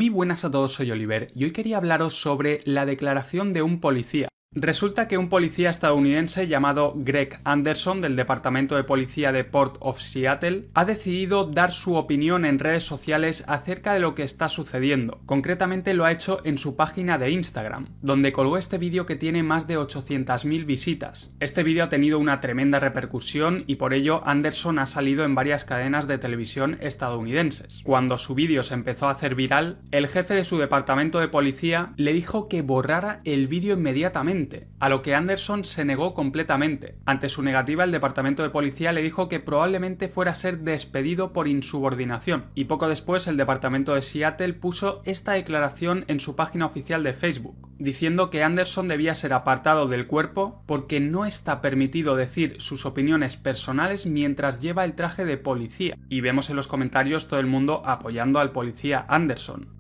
Muy buenas a todos, soy Oliver y hoy quería hablaros sobre la declaración de un policía. Resulta que un policía estadounidense llamado Greg Anderson del departamento de policía de Port of Seattle ha decidido dar su opinión en redes sociales acerca de lo que está sucediendo. Concretamente lo ha hecho en su página de Instagram, donde colgó este vídeo que tiene más de 800.000 visitas. Este vídeo ha tenido una tremenda repercusión y por ello Anderson ha salido en varias cadenas de televisión estadounidenses. Cuando su vídeo se empezó a hacer viral, el jefe de su departamento de policía le dijo que borrara el vídeo inmediatamente, a lo que Anderson se negó completamente. Ante su negativa, el departamento de policía le dijo que probablemente fuera a ser despedido por insubordinación, y poco después el departamento de Seattle puso esta declaración en su página oficial de Facebook, diciendo que Anderson debía ser apartado del cuerpo porque no está permitido decir sus opiniones personales mientras lleva el traje de policía. Y vemos en los comentarios todo el mundo apoyando al policía Anderson.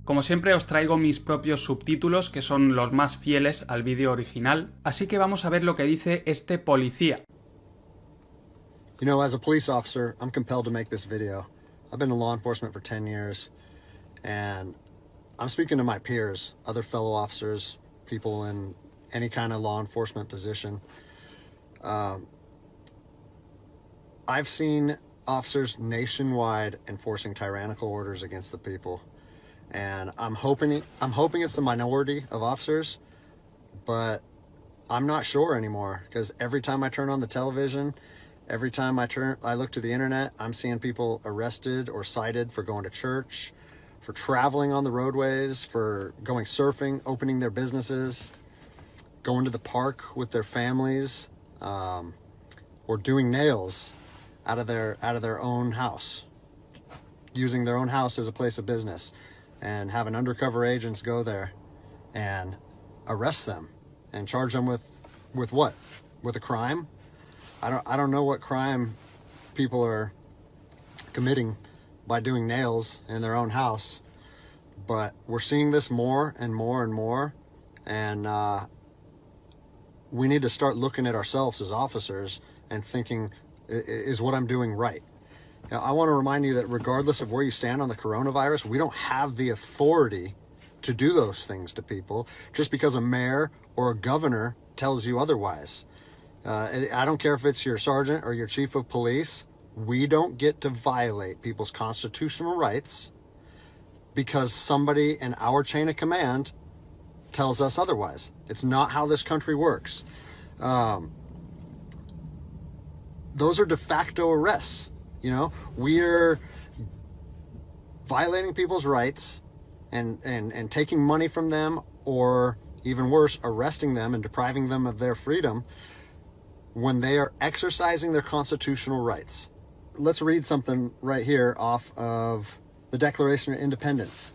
Como siempre os traigo mis propios subtítulos, que son los más fieles al vídeo original, así que vamos a ver lo que dice este policía. You know, as a police officer, I'm compelled to make this video. I've been in law enforcement for 10 years, and I'm speaking to my peers, other fellow officers, people in any kind of law enforcement position. I've seen officers nationwide enforcing tyrannical orders against the people. And I'm hoping it's the minority of officers, but I'm not sure anymore, because every time I turn on the television, every time I look to the internet, I'm seeing people arrested or cited for going to church, for traveling on the roadways, for going surfing, opening their businesses, going to the park with their families, or doing nails out of their own house, using their own house as a place of business, and having undercover agents go there and arrest them and charge them with what? With a crime? I don't know what crime people are committing by doing nails in their own house, but we're seeing this more and more and more, and we need to start looking at ourselves as officers and thinking, is what I'm doing right? Now, I want to remind you that regardless of where you stand on the coronavirus, we don't have the authority to do those things to people just because a mayor or a governor tells you otherwise. I don't care if it's your sergeant or your chief of police. We don't get to violate people's constitutional rights because somebody in our chain of command tells us otherwise. It's not how this country works. Those are de facto arrests. You know, we're violating people's rights and taking money from them, or even worse, arresting them and depriving them of their freedom when they are exercising their constitutional rights. Let's read something right here off of the Declaration of Independence.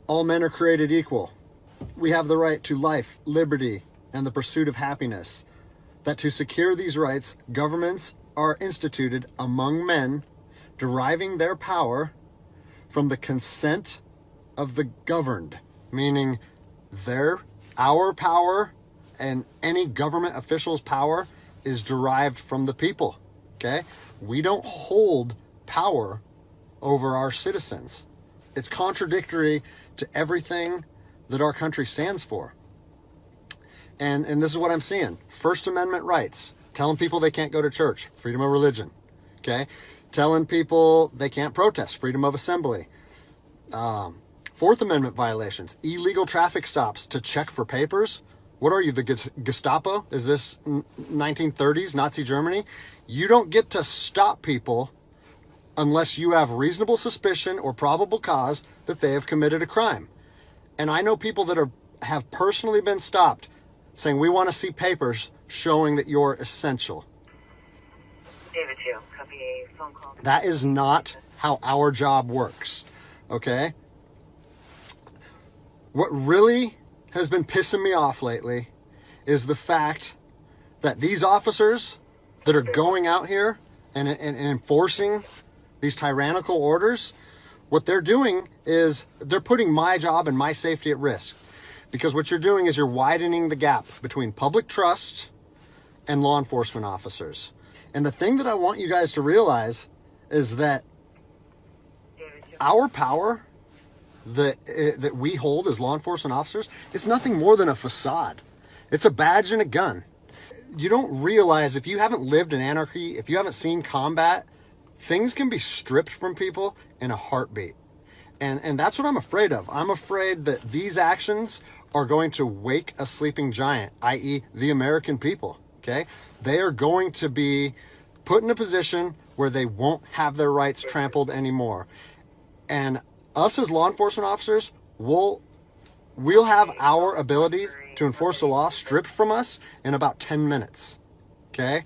All men are created equal. We have the right to life, liberty, and the pursuit of happiness. That to secure these rights, governments are instituted among men, deriving their power from the consent of the governed, meaning our power and any government official's power is derived from the people, okay? We don't hold power over our citizens. It's contradictory to everything that our country stands for. And this is what I'm seeing. First Amendment rights. Telling people they can't go to church, freedom of religion, okay? Telling people they can't protest, freedom of assembly. Fourth Amendment violations, illegal traffic stops to check for papers. What are you, the Gestapo? Is this 1930s Nazi Germany? You don't get to stop people unless you have reasonable suspicion or probable cause that they have committed a crime. And I know people that have personally been stopped saying, we want to see papers showing that you're essential. David 2, copy a phone call. That is not how our job works, okay? What really has been pissing me off lately is the fact that these officers that are going out here and enforcing these tyrannical orders, what they're doing is they're putting my job and my safety at risk. Because what you're doing is you're widening the gap between public trust and law enforcement officers. And the thing that I want you guys to realize is that our power that we hold as law enforcement officers, it's nothing more than a facade. It's a badge and a gun. You don't realize, if you haven't lived in anarchy, if you haven't seen combat, things can be stripped from people in a heartbeat. And that's what I'm afraid of. I'm afraid that these actions are going to wake a sleeping giant, i.e. the American people, okay? They are going to be put in a position where they won't have their rights trampled anymore. And us as law enforcement officers, we'll have our ability to enforce the law stripped from us in about 10 minutes, okay?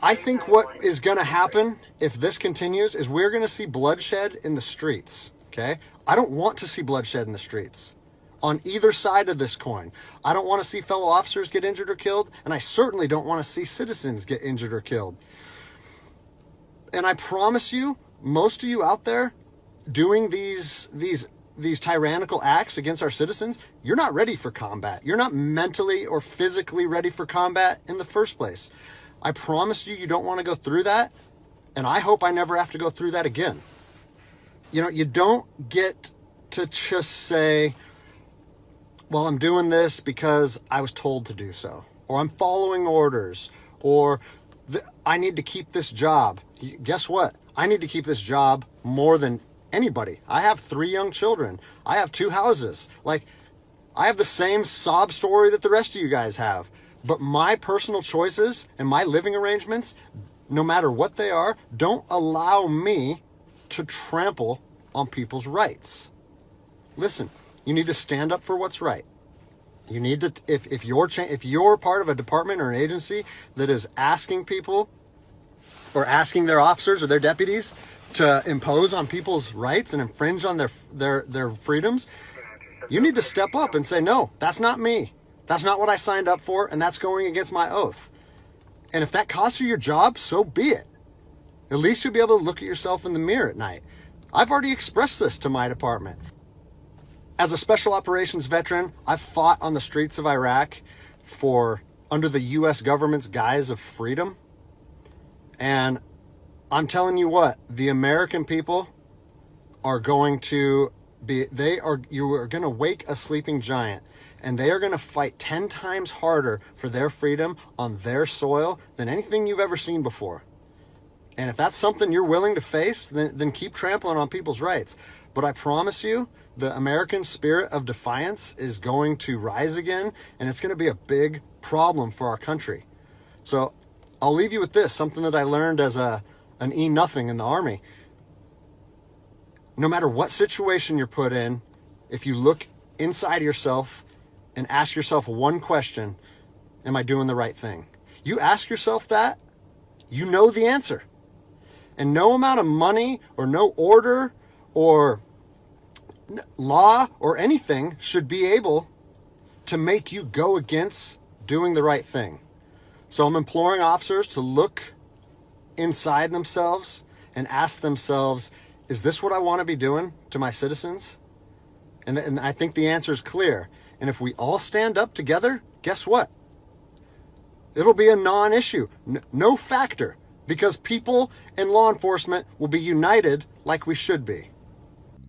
I think what is going to happen if this continues is we're going to see bloodshed in the streets, okay? I don't want to see bloodshed in the streets on either side of this coin. I don't want to see fellow officers get injured or killed, and I certainly don't want to see citizens get injured or killed. And I promise you, most of you out there doing these tyrannical acts against our citizens, you're not ready for combat. You're not mentally or physically ready for combat in the first place. I promise you, you don't want to go through that, and I hope I never have to go through that again. You know, you don't get to just say, well, I'm doing this because I was told to do so, or I'm following orders, or I need to keep this job. Guess what? I need to keep this job more than anybody. I have 3 young children. I have 2 houses. Like, I have the same sob story that the rest of you guys have. But my personal choices and my living arrangements, no matter what they are, don't allow me to trample on people's rights. Listen, you need to stand up for what's right. You need to, if you're part of a department or an agency that is asking people or asking their officers or their deputies to impose on people's rights and infringe on their freedoms, you need to step up and say, no, that's not me. That's not what I signed up for, and that's going against my oath. And if that costs you your job, so be it. At least you'll be able to look at yourself in the mirror at night. I've already expressed this to my department. As a special operations veteran, I've fought on the streets of Iraq under the U.S. government's guise of freedom. And I'm telling you what, the American people are going to you are going to wake a sleeping giant, and they are going to fight 10 times harder for their freedom on their soil than anything you've ever seen before. And if that's something you're willing to face, then keep trampling on people's rights. But I promise you, the American spirit of defiance is going to rise again, and it's going to be a big problem for our country. So I'll leave you with this, something that I learned as an E-nothing in the Army. No matter what situation you're put in, if you look inside yourself and ask yourself one question, am I doing the right thing? You ask yourself that, you know the answer. And no amount of money or no order or law or anything should be able to make you go against doing the right thing. So I'm imploring officers to look inside themselves and ask themselves, is this what I want to be doing to my citizens? And I think the answer is clear. And if we all stand up together, guess what? It'll be a non-issue, no factor, because people and law enforcement will be united like we should be.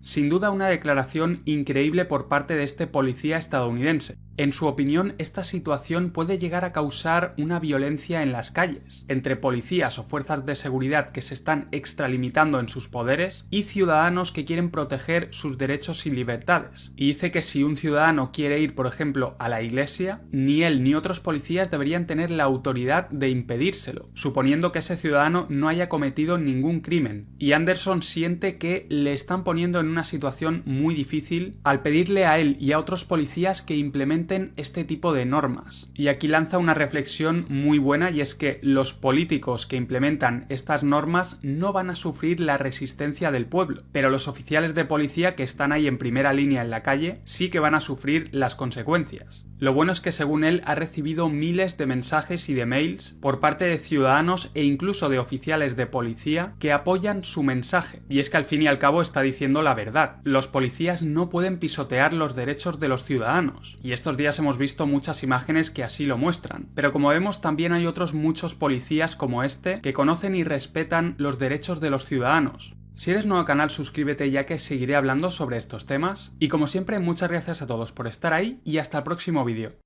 Sin duda una declaración increíble por parte de este policía estadounidense. En su opinión, esta situación puede llegar a causar una violencia en las calles, entre policías o fuerzas de seguridad que se están extralimitando en sus poderes y ciudadanos que quieren proteger sus derechos y libertades. Y dice que si un ciudadano quiere ir, por ejemplo, a la iglesia, ni él ni otros policías deberían tener la autoridad de impedírselo, suponiendo que ese ciudadano no haya cometido ningún crimen. Y Anderson siente que le están poniendo en una situación muy difícil al pedirle a él y a otros policías que implementen este tipo de normas. Y aquí lanza una reflexión muy buena, y es que los políticos que implementan estas normas no van a sufrir la resistencia del pueblo, pero los oficiales de policía que están ahí en primera línea en la calle sí que van a sufrir las consecuencias. Lo bueno es que según él ha recibido miles de mensajes y de mails por parte de ciudadanos e incluso de oficiales de policía que apoyan su mensaje. Y es que al fin y al cabo está diciendo la verdad. Los policías no pueden pisotear los derechos de los ciudadanos. Y estos días hemos visto muchas imágenes que así lo muestran. Pero como vemos, también hay otros muchos policías como este que conocen y respetan los derechos de los ciudadanos. Si eres nuevo al canal, suscríbete ya que seguiré hablando sobre estos temas. Y como siempre, muchas gracias a todos por estar ahí y hasta el próximo vídeo.